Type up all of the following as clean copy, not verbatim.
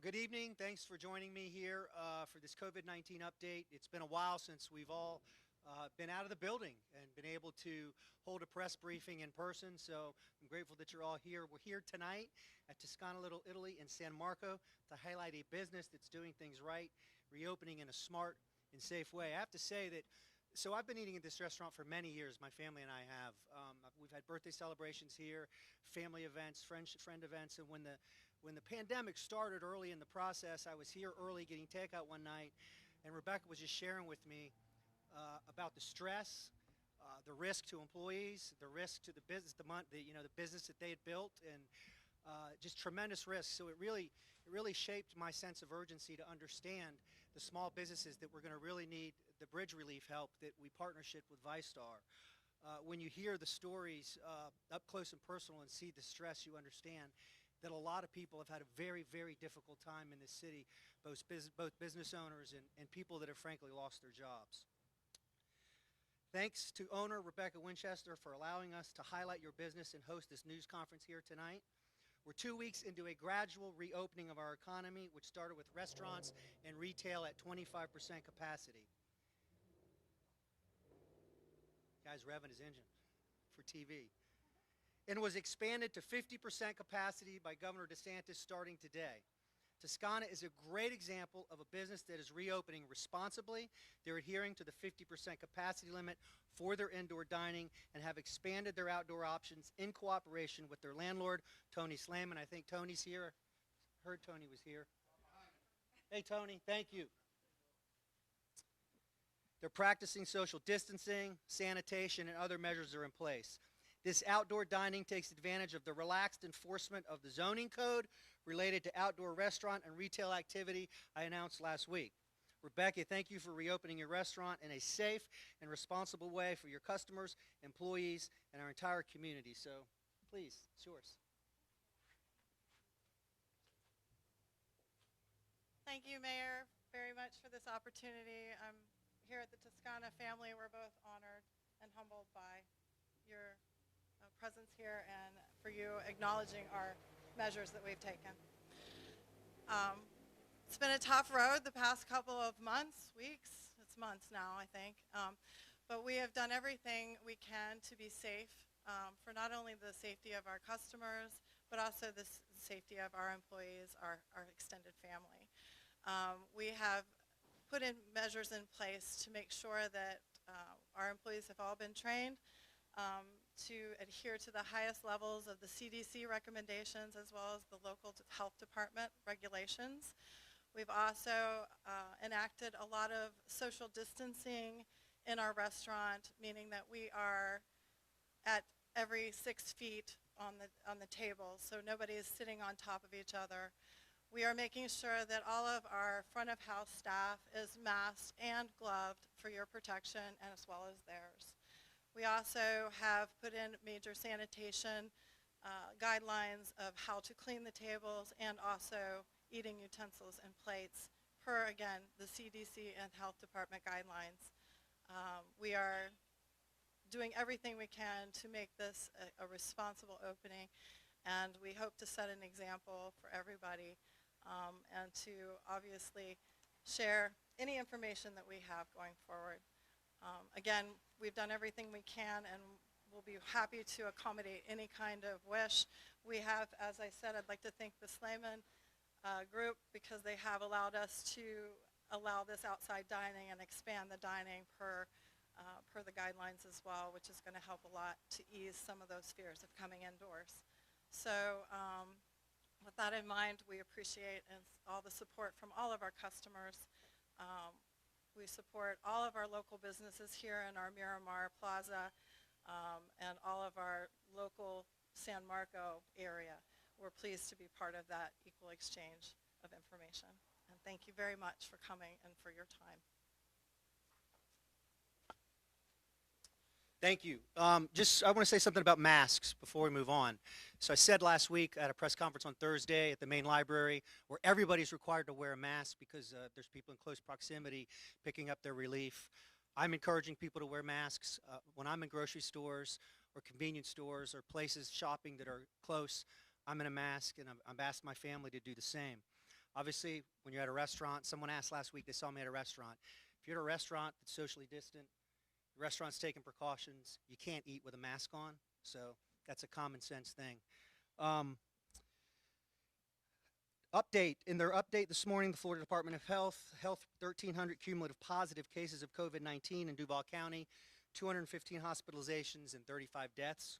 Good evening. Thanks for joining me here for this COVID-19 update. It's been a while since we've all been out of the building and been able to hold a press briefing in person, so I'm grateful that you're all here. We're here tonight at Toscana Little Italy in San Marco to highlight a business that's doing things right, reopening in a smart and safe way. I have to say that I've been eating at this restaurant for many years. My family and I have. We've had birthday celebrations here, family events, friend events, and when the pandemic started early in the process, I was here early getting takeout one night, and Rebecca was just sharing with me about the stress, the risk to employees, the risk to the business, the business that they had built, and just tremendous risk. So it really shaped my sense of urgency to understand the small businesses that we're going to really need the bridge relief help that we partnership with ViStar. When you hear the stories up close and personal and see the stress, you understand that a lot of people have had a very, very difficult time in this city, both business owners and people that have frankly lost their jobs. Thanks to owner Rebecca Winchester for allowing us to highlight your business and host this news conference here tonight. We're 2 weeks into a gradual reopening of our economy, which started with restaurants and retail at 25% capacity. Guy's revving his engine for TV. And was expanded to 50% capacity by Governor DeSantis starting today. Toscana is a great example of a business that is reopening responsibly. They're adhering to the 50% capacity limit for their indoor dining and have expanded their outdoor options in cooperation with their landlord, Tony Slaman. I think Tony's here. Heard Tony was here. Hey, Tony, thank you. They're practicing social distancing, sanitation, and other measures are in place. This outdoor dining takes advantage of the relaxed enforcement of the zoning code related to outdoor restaurant and retail activity I announced last week. Rebecca, thank you for reopening your restaurant in a safe and responsible way for your customers, employees, and our entire community. So please, it's yours. Thank you, Mayor, very much for this opportunity. I'm here at the Toscana family. We're both honored and humbled by your presence here and for you acknowledging our measures that we've taken. It's been a tough road the past couple of months, weeks. It's months now, I think. But we have done everything we can to be safe for not only the safety of our customers, but also the safety of our employees, our extended family. We have put in measures in place to make sure that our employees have all been trained to adhere to the highest levels of the CDC recommendations as well as the local health department regulations. We've also enacted a lot of social distancing in our restaurant, meaning that we are at every 6 feet on the table, so nobody is sitting on top of each other. We are making sure that all of our front of house staff is masked and gloved for your protection and as well as theirs. We also have put in major sanitation guidelines of how to clean the tables and also eating utensils and plates per, again, the CDC and Health Department guidelines. We are doing everything we can to make this a responsible opening, and we hope to set an example for everybody and to obviously share any information that we have going forward. Again, we've done everything we can and we'll be happy to accommodate any kind of wish. We have, as I said, I'd like to thank the Slaman group because they have allowed us to allow this outside dining and expand the dining per the guidelines as well, which is going to help a lot to ease some of those fears of coming indoors. So with that in mind, we appreciate all the support from all of our customers. We support all of our local businesses here in our Miramar Plaza and all of our local San Marco area. We're pleased to be part of that equal exchange of information. And thank you very much for coming and for your time. Thank you. I want to say something about masks before we move on. So I said last week at a press conference on Thursday at the main library where everybody's required to wear a mask because there's people in close proximity picking up their relief. I'm encouraging people to wear masks when I'm in grocery stores or convenience stores or places shopping that are close. I'm in a mask, and I've asked my family to do the same. Obviously, when you're at a restaurant, someone asked last week, they saw me at a restaurant. If you're at a restaurant that's socially distant, the restaurant's taking precautions, you can't eat with a mask on, so that's a common sense thing. Um, in their update this morning, the Florida Department of Health, 1,300 cumulative positive cases of COVID-19 in Duval County, 215 hospitalizations, and 35 deaths.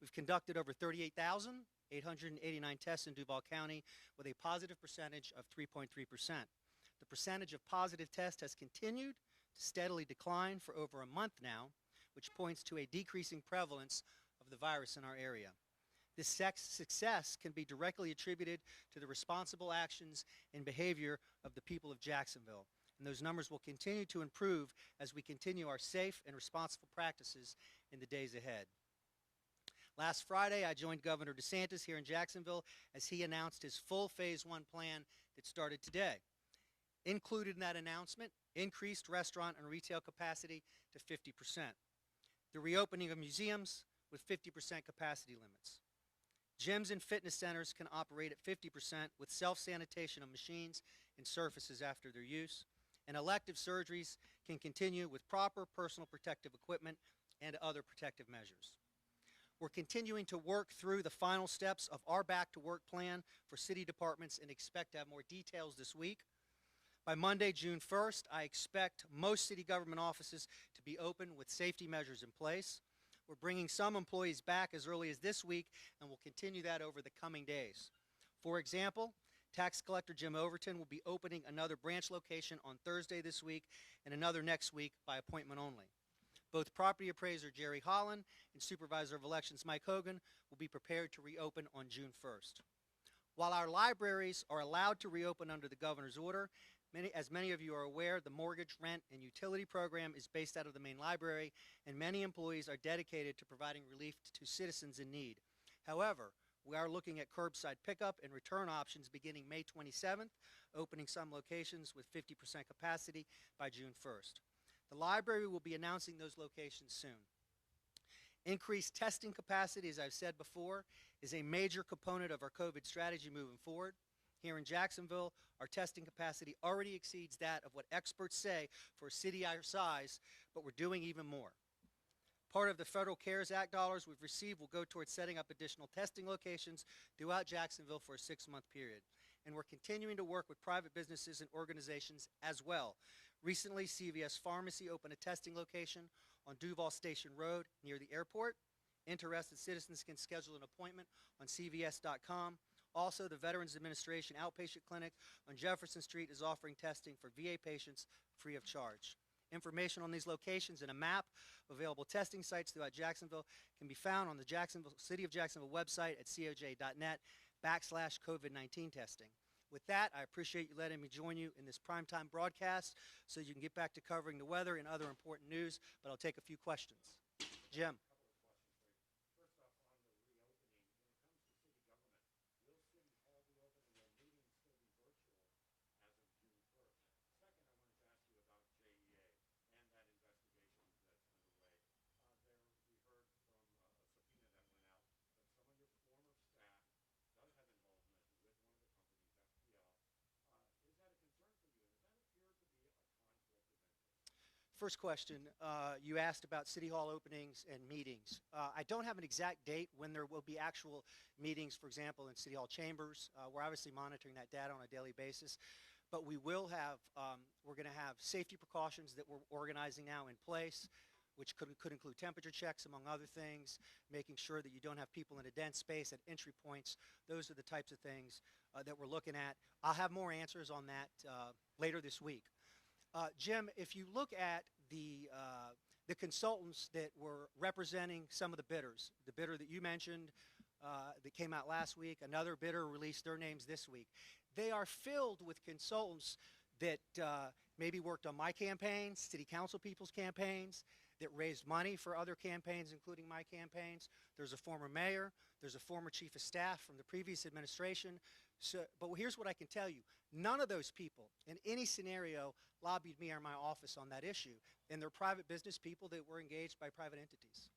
We've conducted over 38,889 tests in Duval County with a positive percentage of 3.3%. The percentage of positive tests has continued to steadily decline for over a month now, which points to a decreasing prevalence of the virus in our area. This success can be directly attributed to the responsible actions and behavior of the people of Jacksonville, and those numbers will continue to improve as we continue our safe and responsible practices in the days ahead. Last Friday, I joined Governor DeSantis here in Jacksonville as he announced his full Phase 1 plan that started today. Included in that announcement, increased restaurant and retail capacity to 50%. The reopening of museums with 50% capacity limits. Gyms and fitness centers can operate at 50% with self-sanitation of machines and surfaces after their use. And elective surgeries can continue with proper personal protective equipment and other protective measures. We're continuing to work through the final steps of our Back to Work plan for city departments and expect to have more details this week. By Monday, June 1st, I expect most city government offices to be open with safety measures in place. We're bringing some employees back as early as this week, and we'll continue that over the coming days. For example, Tax Collector Jim Overton will be opening another branch location on Thursday this week and another next week by appointment only. Both Property Appraiser Jerry Holland and Supervisor of Elections Mike Hogan will be prepared to reopen on June 1st. While our libraries are allowed to reopen under the governor's order, as many of you are aware, the mortgage, rent, and utility program is based out of the main library, and many employees are dedicated to providing relief to citizens in need. However, we are looking at curbside pickup and return options beginning May 27th, opening some locations with 50% capacity by June 1st. The library will be announcing those locations soon. Increased testing capacity, as I've said before, is a major component of our COVID strategy moving forward. Here in Jacksonville, our testing capacity already exceeds that of what experts say for a city our size, but we're doing even more. Part of the Federal CARES Act dollars we've received will go towards setting up additional testing locations throughout Jacksonville for a 6-month period. And we're continuing to work with private businesses and organizations as well. Recently, CVS Pharmacy opened a testing location on Duval Station Road near the airport. Interested citizens can schedule an appointment on cvs.com. Also, the Veterans Administration Outpatient Clinic on Jefferson Street is offering testing for VA patients free of charge. Information on these locations and a map of available testing sites throughout Jacksonville can be found on the City of Jacksonville website at coj.net/COVID-19 testing. With that, I appreciate you letting me join you in this primetime broadcast so you can get back to covering the weather and other important news, but I'll take a few questions. Jim. First question, you asked about City Hall openings and meetings. I don't have an exact date when there will be actual meetings, for example, in City Hall chambers. We're obviously monitoring that data on a daily basis. But we will have, we're going to have safety precautions that we're organizing now in place, which could include temperature checks, among other things, making sure that you don't have people in a dense space at entry points. Those are the types of things that we're looking at. I'll have more answers on that later this week. Jim, if you look at the consultants that were representing some of the bidders, the bidder that you mentioned that came out last week, another bidder released their names this week. They are filled with consultants that maybe worked on my campaigns, city council people's campaigns, that raised money for other campaigns, including my campaigns. There's a former mayor. There's a former chief of staff from the previous administration. But here's what I can tell you. None of those people in any scenario lobbied me or my office on that issue. And they're private business people that were engaged by private entities.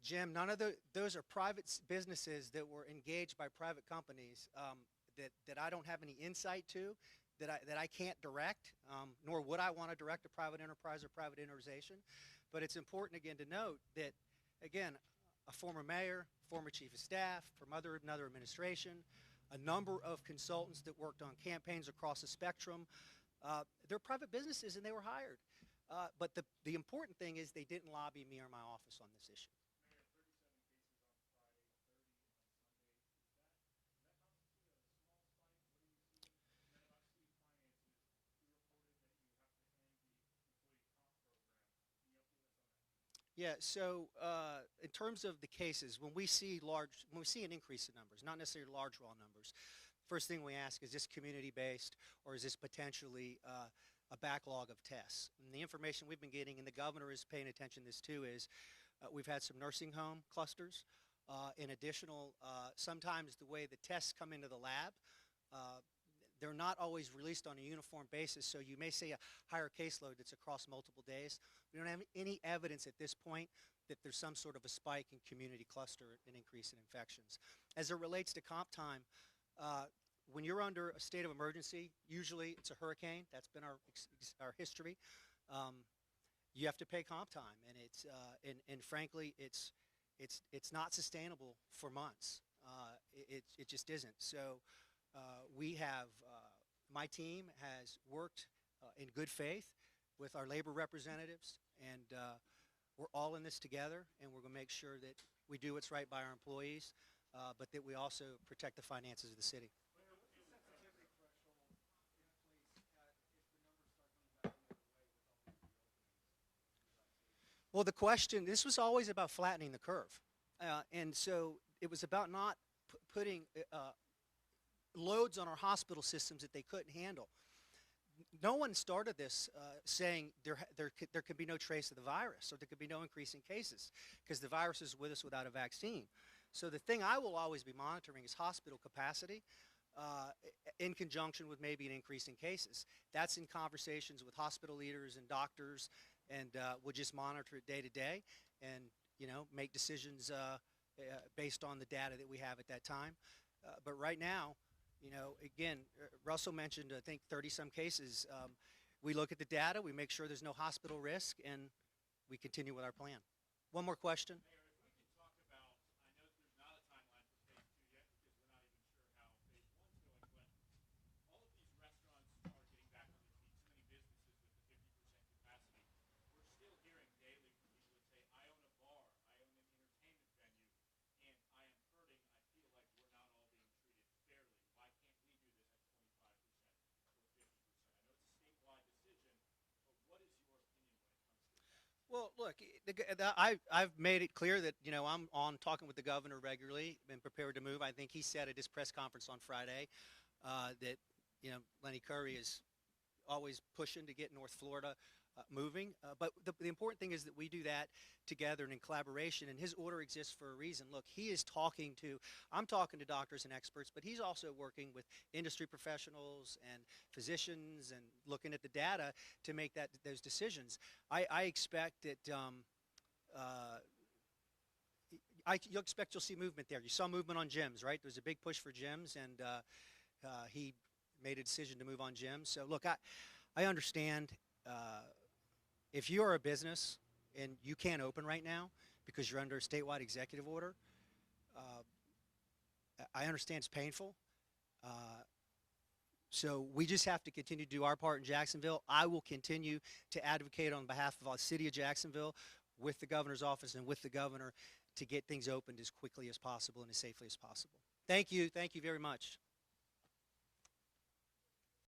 Jim, none of those are private businesses that were engaged by private companies that I don't have any insight to, that I can't direct, nor would I want to direct a private enterprise or private organization. But it's important again to note that, again, a former mayor, former chief of staff from another administration, a number of consultants that worked on campaigns across the spectrum, they're private businesses and they were hired. But the important thing is they didn't lobby me or my office on this issue. Yeah, so in terms of the cases, when we see an increase in numbers, not necessarily large raw numbers, first thing we ask, is this community-based or is this potentially a backlog of tests? And the information we've been getting, and the governor is paying attention to this too, is we've had some nursing home clusters. In additional, sometimes the way the tests come into the lab, they're not always released on a uniform basis, so you may see a higher caseload that's across multiple days. We don't have any evidence at this point that there's some sort of a spike in community cluster and increase in infections. As it relates to comp time, when you're under a state of emergency, usually it's a hurricane. That's been our history. You have to pay comp time, and and frankly, it's not sustainable for months. It just isn't. So my team has worked in good faith with our labor representatives, and we're all in this together, and we're going to make sure that we do what's right by our employees, but that we also protect the finances of the city. Well, this was always about flattening the curve. And so it was about not putting loads on our hospital systems that they couldn't handle. No one started this saying there could be no trace of the virus, or there could be no increase in cases, because the virus is with us without a vaccine. So the thing I will always be monitoring is hospital capacity in conjunction with maybe an increase in cases. That's in conversations with hospital leaders and doctors, and we'll just monitor it day to day and, make decisions based on the data that we have at that time. But right now, again, Russell mentioned, I think, 30-some cases. We look at the data, we make sure there's no hospital risk, and we continue with our plan. One more question. Well, look, I've made it clear that, I'm on talking with the governor regularly, been prepared to move. I think he said at his press conference on Friday that, Lenny Curry is always pushing to get North Florida moving. But the important thing is that we do that together and in collaboration, and his order exists for a reason. Look, I'm talking to doctors and experts, but he's also working with industry professionals and physicians and looking at the data to make those decisions. I expect that you'll see movement there. You saw movement on gyms, right? There was a big push for gyms, and he made a decision to move on gyms. So look, I understand if you are a business and you can't open right now because you're under a statewide executive order, I understand it's painful. So we just have to continue to do our part in Jacksonville. I will continue to advocate on behalf of our city of Jacksonville with the governor's office and with the governor to get things opened as quickly as possible and as safely as possible. Thank you. Thank you very much.